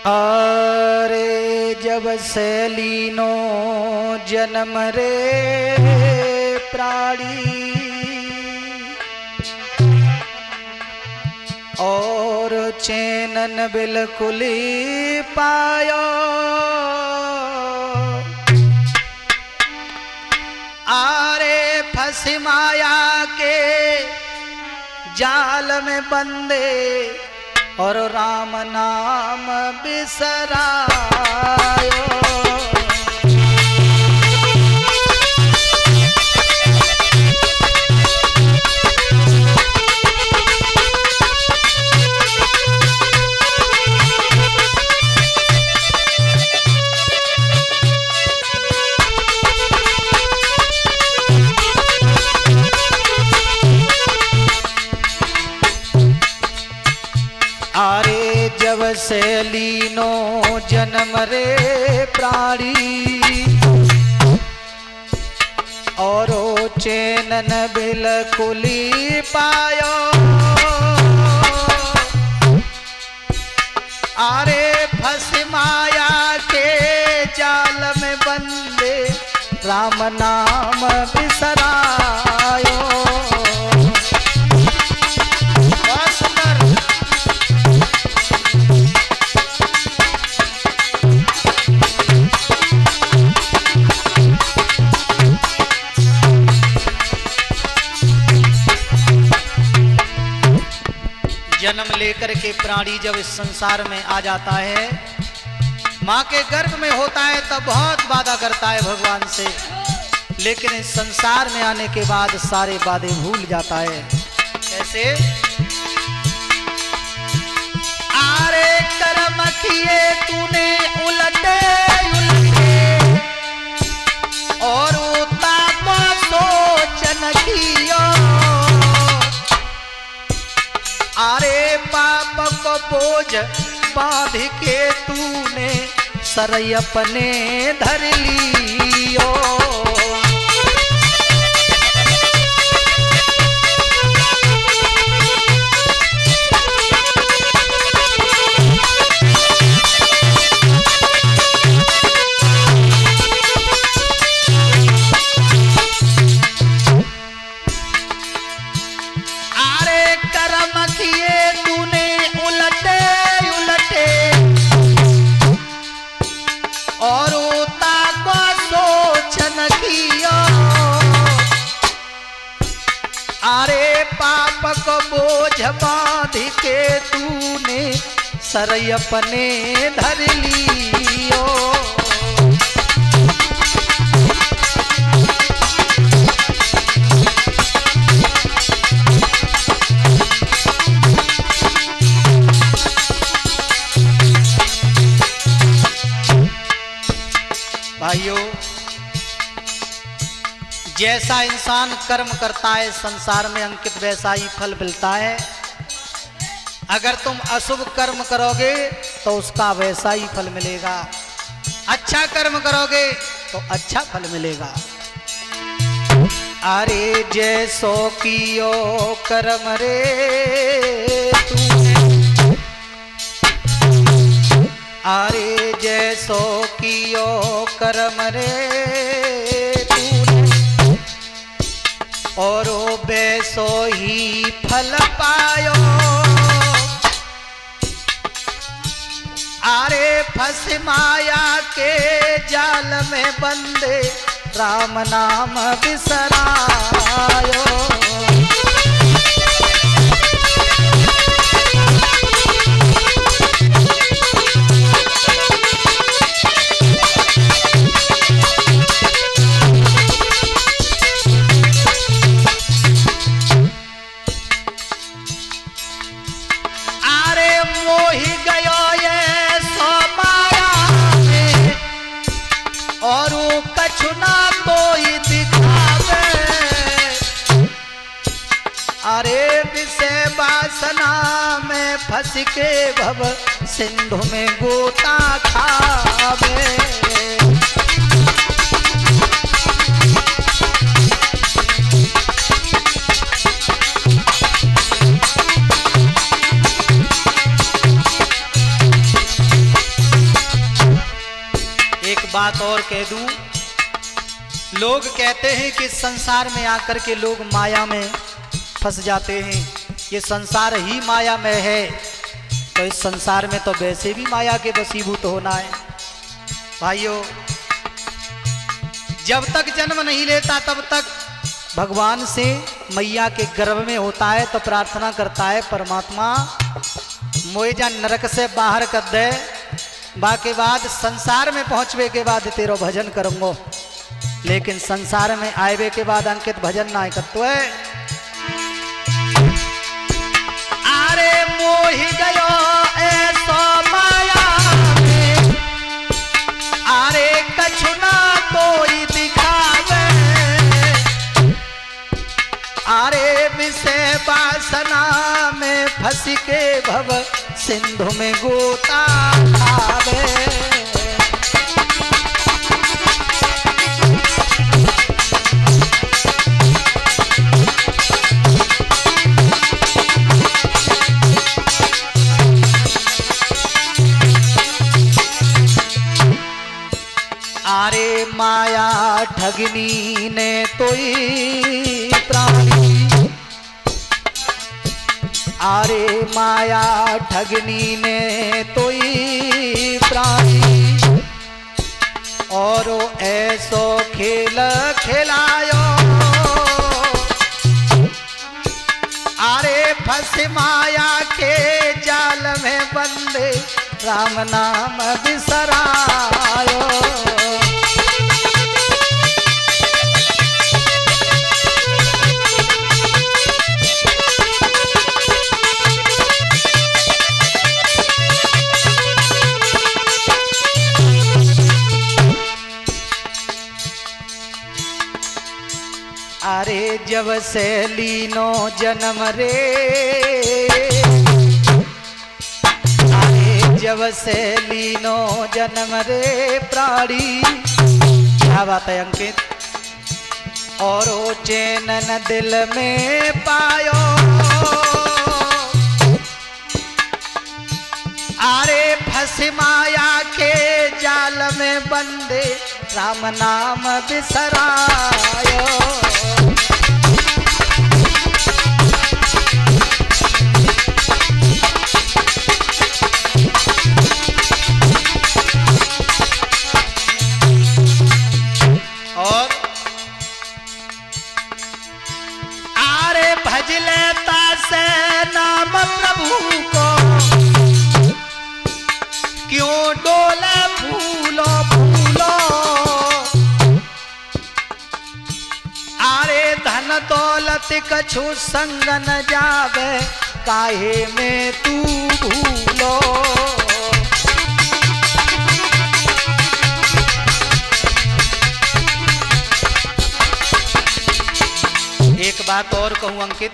अरे जब से लीनो जन्म रे प्राणी और चैनन बिल्कुल ही पायो आरे फंस माया के जाल में बंदे और राम नाम बिसरायो। आरे जब से लीनो जन्म रे प्राणी और चैनन बिल्कुल ही पायो आरे फंस माया के जाल में बंदे राम नाम बिसरायो। जन्म लेकर के प्राणी जब इस संसार में आ जाता है, माँ के गर्भ में होता है तब बहुत वादा करता है भगवान से, लेकिन इस संसार में आने के बाद सारे वादे भूल जाता है। कैसे? आरे कर्म किए तूने उलटे उलटे और उताप सोचन कियो आरे पाप को बोझ बांध के तूने सरय अपने धर लियो। आरे पाप को बोझ बांध के तूने सरय अपने धर लियो। भाइयों, जैसा इंसान कर्म करता है संसार में अंकित वैसा ही फल मिलता है। अगर तुम अशुभ कर्म करोगे तो उसका वैसा ही फल मिलेगा, अच्छा कर्म करोगे तो अच्छा फल मिलेगा। अरे जैसो कियो कर्म रे तूने अरे जैसो कियो कर्म रे और वैसो ही फल पायो। आरे फंस माया के जाल में बंदे राम नाम बिसरायो। अरे विषय वासना में फंस के भव सिंधु में गोता खावे। बात और कह दूं, लोग कहते हैं कि संसार में आकर के लोग माया में फंस जाते हैं, ये संसार ही माया में है। तो इस संसार में तो वैसे भी माया के वशीभूत होना है। भाइयों, जब तक जन्म नहीं लेता तब तक भगवान से मैया के गर्भ में होता है, तो प्रार्थना करता है परमात्मा मोए जा नरक से बाहर कर दे, बाके बाद संसार में पहुंचवे के बाद तेरो भजन करूंगो। लेकिन संसार में आएवे के बाद अंकित भजन ना करतो है। अरे मोहि गयो ऐसो माया में, अरे कछु ना कोई दिखावे, अरे विषय वासना में फंस के भव सिंधु में गोता खावे। अरे माया ठगनी ने तोई प्राणी, अरे माया ठगनी ने तोई प्राणी, और ऐसो खेल खिलायो, अरे फंस माया के जाल में बंदे राम नाम बिसरायो। अरे जब से लीनो जन्म रे, अरे जब से लीनो जन्म रे प्राणी। क्या बात है अंकित। और ओ चैनन दिल में पायो, अरे फंस माया के जाल में बंदे राम नाम बिसरायो। और आरे भज लेता से नाम प्रभु को, क्यों डोले फूलो फूलो, आरे धन दौलत कछु संग न जावे, काहे में तू भूलो। एक बात और कहूं अंकित,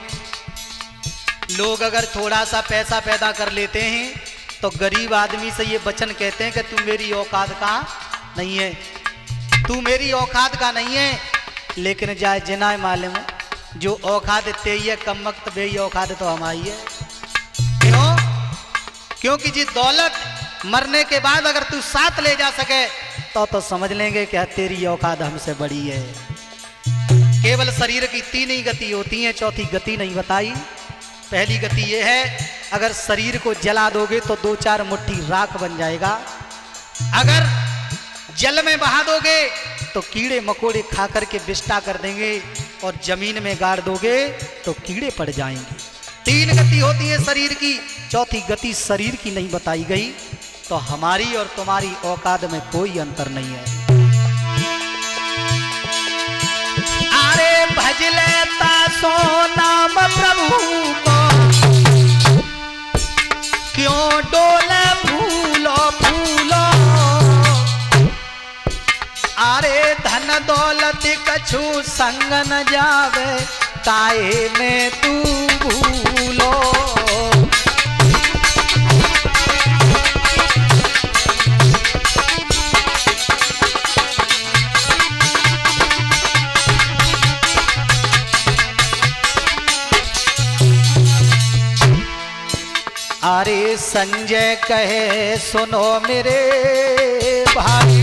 लोग अगर थोड़ा सा पैसा पैदा कर लेते हैं तो गरीब आदमी से ये वचन कहते हैं कि तू मेरी औकात का नहीं है, तू मेरी औकात का नहीं है। लेकिन जाए जिनाए मालूम जो औकात ते ही है, कम वक्त बे औकात तो हमारी है। क्यों? क्योंकि जी दौलत मरने के बाद अगर तू साथ ले जा सके तो समझ लेंगे कि तेरी औकात हमसे बड़ी है। केवल शरीर की तीन ही गति होती है, चौथी गति नहीं बताई। पहली गति ये है, अगर शरीर को जला दोगे तो 2-4 मुट्ठी राख बन जाएगा, अगर जल में बहा दोगे तो कीड़े मकोड़े खा करके विष्टा कर देंगे, और जमीन में गाड़ दोगे तो कीड़े पड़ जाएंगे। 3 गति होती है शरीर की, चौथी गति शरीर की नहीं बताई गई। तो हमारी और तुम्हारी औकात में कोई अंतर नहीं है। अरे भज लेता सो नाम प्रभु को, क्यों डोले फूलो फूलो, अरे धन दौलत कछु संग न जावे, काहे में तू भूलो। अरे संजय कहे सुनो मेरे भाई,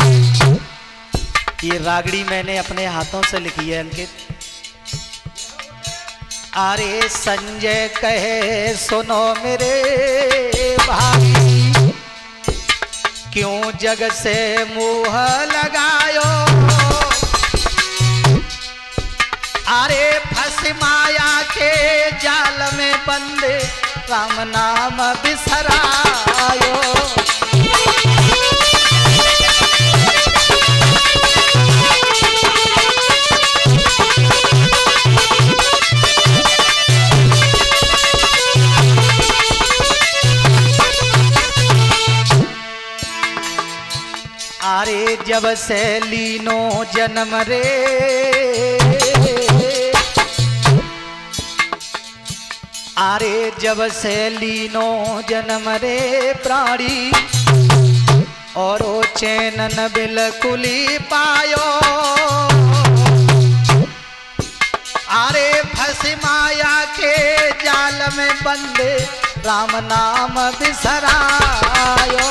ये रागड़ी मैंने अपने हाथों से लिखी है अंकित। अरे संजय कहे सुनो मेरे भाई, क्यों जग से मुंह लगायो, अरे फंस माया के जाल में बंदे राम नाम बिसरायो। अरे जब से लीनो जन्म रे, अरे जब से लीनो जन्म रे प्राणी, और ओ चैनन बिल्कुल ही पायो, अरे फंस माया के जाल में बंदे राम नाम बिसरायो।